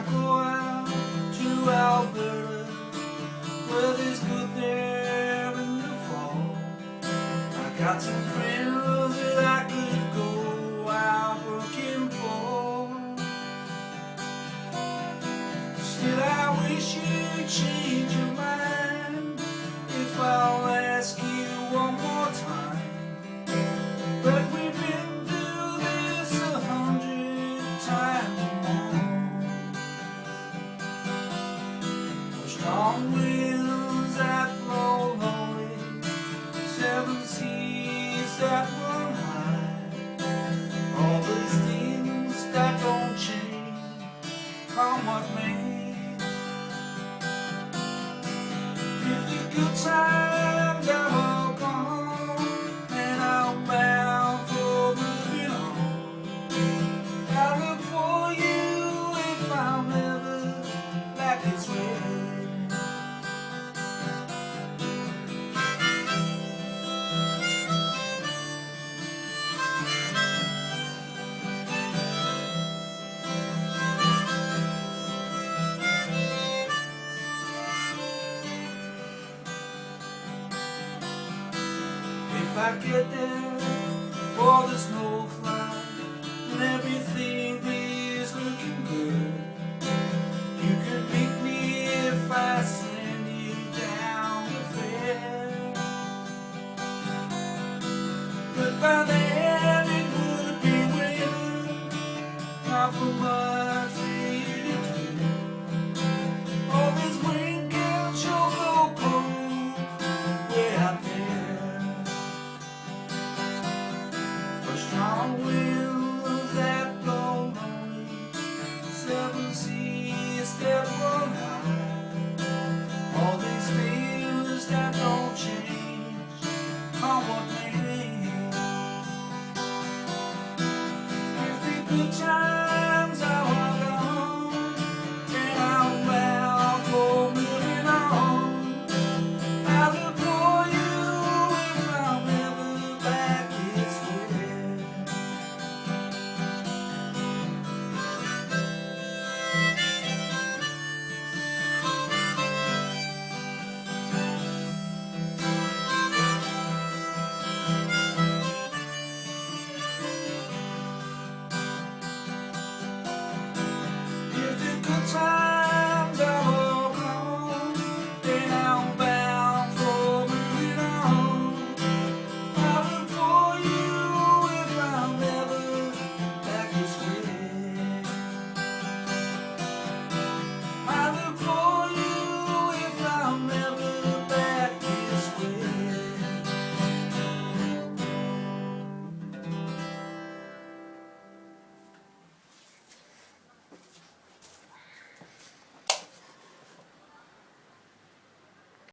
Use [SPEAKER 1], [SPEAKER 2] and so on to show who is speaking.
[SPEAKER 1] I go out to Alberta, weather's good there in the fall. I got some friends that I could go out looking for. Still I wish you'd change your mind if I'll ask you one more time. But we've been through this 100 times more. Strong winds that blow lonely, 7 seas that run high. All these things that don't change from what made. If the good times are all gone and I'm bound for moving on, I look for you if I'm ever back this way. If I get there for the snowfly and everything is looking good, you could meet me if I send you down the fair. But by then